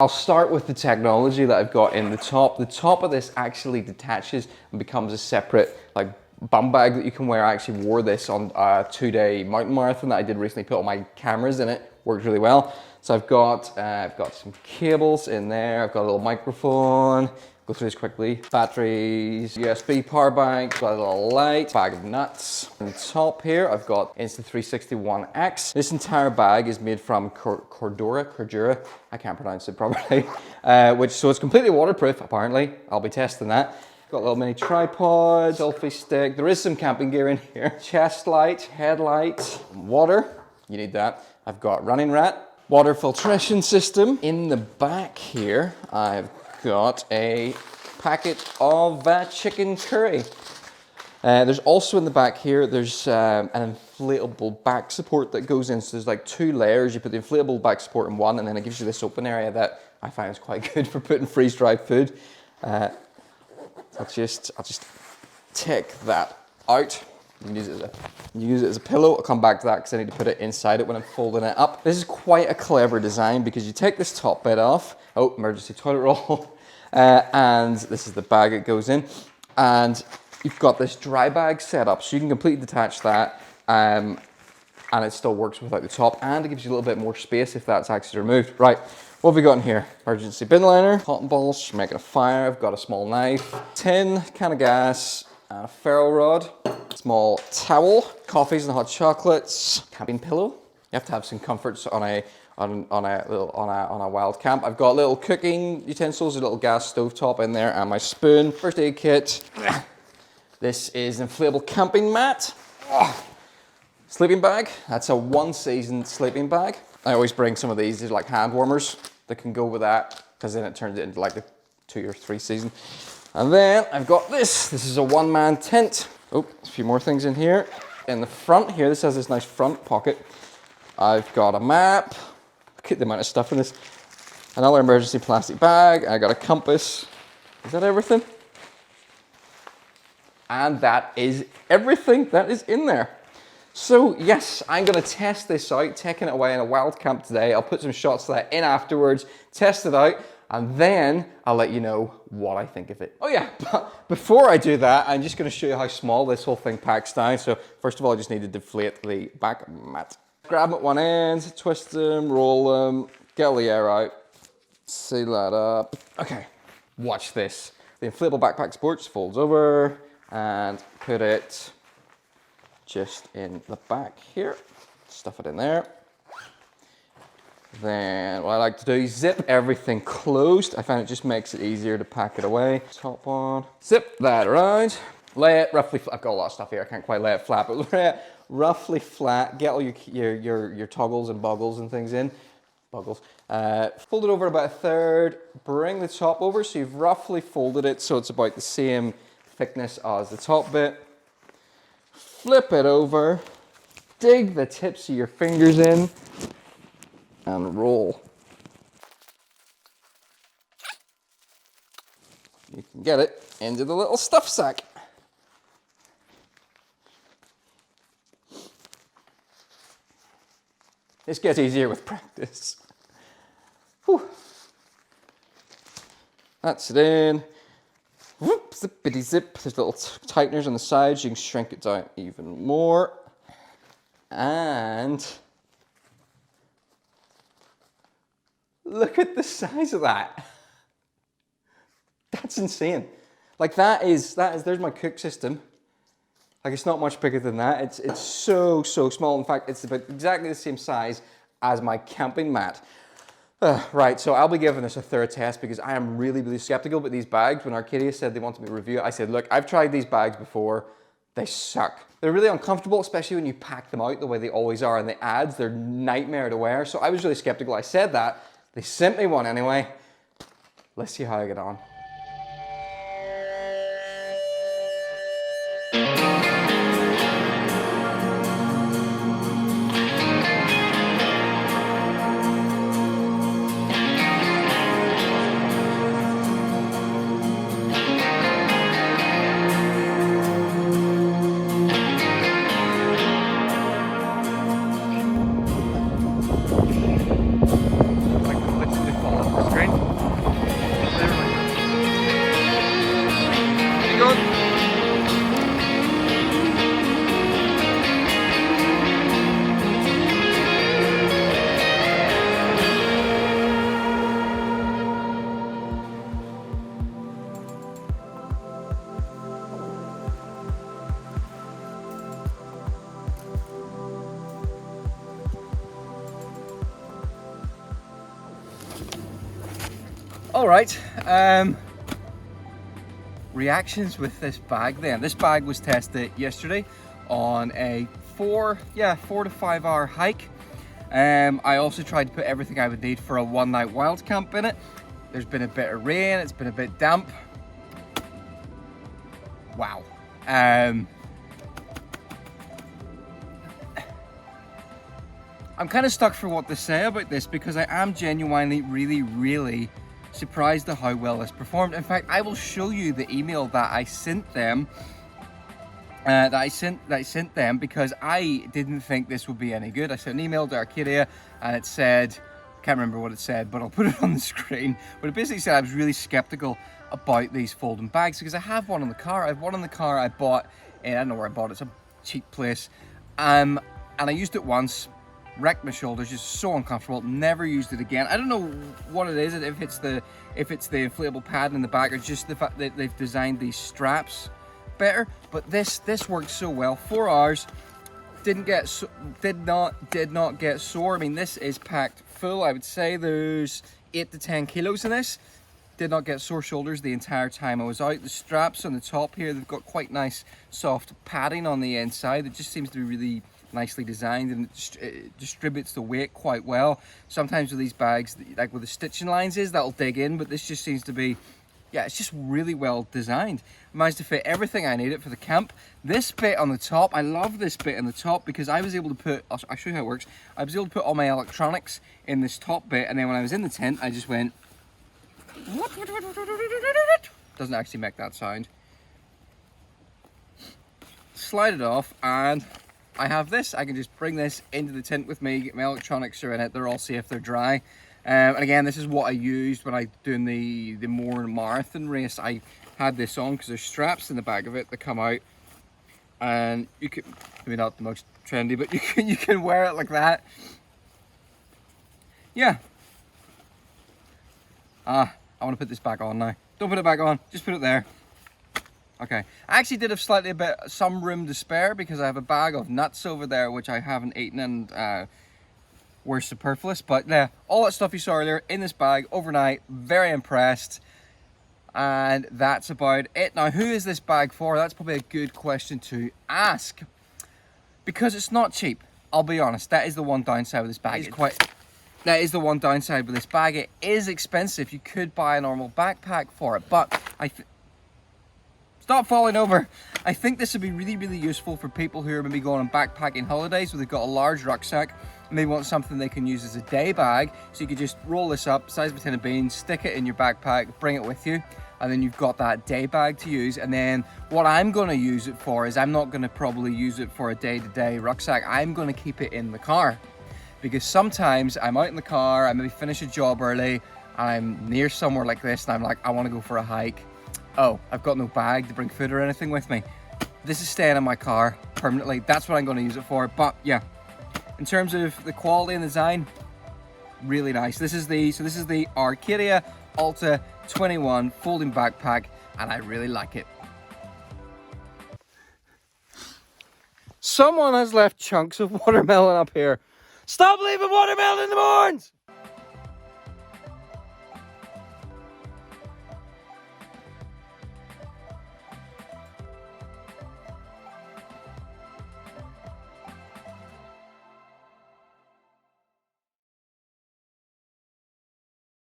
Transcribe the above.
I'll start with the technology that I've got in the top. The top of this actually detaches and becomes a separate like bum bag that you can wear. I actually wore this on a 2-day mountain marathon that I did recently, put all my cameras in it, worked really well. So I've got some cables in there, I've got a little microphone, go through this quickly, batteries, USB power bank, got a little light, bag of nuts. On the top here, I've got Insta361X. This entire bag is made from Cordura, I can't pronounce it properly, so it's completely waterproof, apparently. I'll be testing that. Got a little mini tripod, selfie stick. There is some camping gear in here. Chest light, headlight, water. You need that. I've got running rat, water filtration system. In the back here, I've got a packet of chicken curry. There's also in the back here, there's an inflatable back support that goes in. So there's like 2 layers. You put the inflatable back support in one, and then it gives you this open area that I find is quite good for putting freeze-dried food. I'll just take that out. You can use it as a pillow. I'll come back to that because I need to put it inside it when I'm folding it up. This is quite a clever design because you take this top bit off. Oh, emergency toilet roll. And this is the bag it goes in. And you've got this dry bag set up so you can completely detach that and it still works without the top, and it gives you a little bit more space if that's actually removed. Right. What have we got in here? Emergency bin liner, cotton balls for making a fire. I've got a small knife, tin, can of gas, and a ferro rod, small towel, coffees and hot chocolates, camping pillow. You have to have some comforts on a wild camp. I've got little cooking utensils, a little gas stove top in there, and my spoon. First aid kit. This is an inflatable camping mat. Sleeping bag. That's a 1-season sleeping bag. I always bring some of these. These are like hand warmers that can go with that, because then it turns it into like the 2 or 3 season. And then I've got this. This is a 1-man tent. Oh, a few more things in here. In the front here, this has this nice front pocket. I've got a map. Look at the amount of stuff in this. Another emergency plastic bag. I got a compass. Is that everything? And that is everything that is in there. So yes, I'm gonna test this out, taking it away in a wild camp today. I'll put some shots of that in afterwards, test it out, and then I'll let you know what I think of it. Oh yeah, but before I do that, I'm just gonna show you how small this whole thing packs down. So first of all, I just need to deflate the back mat. Grab them at one end, twist them, roll them, get all the air out, seal that up. Okay, watch this. The inflatable backpack sports folds over and put it just in the back here. Stuff it in there. Then what I like to do is zip everything closed. I find it just makes it easier to pack it away. Top on, zip that around, lay it roughly flat. I've got a lot of stuff here, I can't quite lay it flat, but lay it roughly flat. Get all your toggles and boggles and things in. Fold it over about 1/3, bring the top over so you've roughly folded it so it's about the same thickness as the top bit. Flip it over, dig the tips of your fingers in, and roll. You can get it into the little stuff sack. This gets easier with practice. Whew. That's it in. Whoop, zippity zip. There's little tighteners on the sides. You can shrink it down even more. And look at the size of that. That's insane. Like there's my cook system. Like it's not much bigger than that. It's so small. In fact, it's about exactly the same size as my camping mat. Right, so I'll be giving this a 3rd test because I am really skeptical about these bags. When Arkadia said they wanted me to review it, I said, look, I've tried these bags before. They suck. They're really uncomfortable, especially when you pack them out the way they always are in the ads. They're nightmare to wear. So I was really skeptical. I said that. They sent me one anyway. Let's see how I get on. Like literally fall off the screen. All right, reactions with this bag then. This bag was tested yesterday on a 4 to 5 hour hike. I also tried to put everything I would need for a 1-night wild camp in it. There's been a bit of rain, it's been a bit damp. Wow. I'm kind of stuck for what to say about this because I am genuinely really surprised at how well this performed. In fact, I will show you the email that I sent them. That I sent them because I didn't think this would be any good. I sent an email to Arkadia and it said, can't remember what it said, but I'll put it on the screen. But it basically said I was really skeptical about these folding bags because I have one in the car. I have one in the car I bought, and I don't know where I bought it. It's a cheap place. And I used it once, wrecked my shoulders, just so uncomfortable. Never used it again. I don't know what it is. If it's the inflatable pad in the back, or just the fact that they've designed these straps better. But this worked so well. 4 hours, did not get sore. I mean, this is packed full. I would say there's 8 to 10 kilos in this. Did not get sore shoulders the entire time I was out. The straps on the top here, they've got quite nice soft padding on the inside. It just seems to be really nicely designed, and it distributes the weight quite well. Sometimes with these bags, like with the stitching lines that'll dig in, but this just seems to be, yeah, it's just really well designed. Managed to fit everything I needed for the camp. This bit on the top, I love this bit on the top because I was able to put, I'll show you how it works. I was able to put all my electronics in this top bit, and then when I was in the tent, I just went, doesn't actually make that sound. Slide it off, and I have this. I can just bring this into the tent with me. My electronics are in it. They're all safe. They're dry. And again, this is what I used when I doing the Mourne Marathon race. I had this on because there's straps in the back of it that come out, and you can, maybe not the most trendy, but you can wear it like that. Yeah. I want to put this back on now. Don't put it back on. Just put it there. Okay, I actually did have some room to spare because I have a bag of nuts over there which I haven't eaten and were superfluous. But yeah, all that stuff you saw earlier in this bag overnight. Very impressed, and that's about it. Now, who is this bag for? That's probably a good question to ask because it's not cheap. I'll be honest. That is the one downside with this bag. That is the one downside with this bag. It is expensive. You could buy a normal backpack for it, but stop falling over. I think this would be really useful for people who are maybe going on backpacking holidays where they've got a large rucksack and they want something they can use as a day bag. So you could just roll this up, size of a tin of beans, stick it in your backpack, bring it with you, and then you've got that day bag to use. And then what I'm going to use it for is I'm not going to probably use it for a day-to-day rucksack. I'm going to keep it in the car because sometimes I'm out in the car, I maybe finish a job early, and I'm near somewhere like this, and I'm like, I want to go for a hike. Oh, I've got no bag to bring food or anything with me. This is staying in my car permanently. That's what I'm going to use it for. But yeah, in terms of the quality and design, really nice. This is the Arkadia Alta21 folding backpack, and I really like it. Someone has left chunks of watermelon up here. Stop leaving watermelon in the mornings!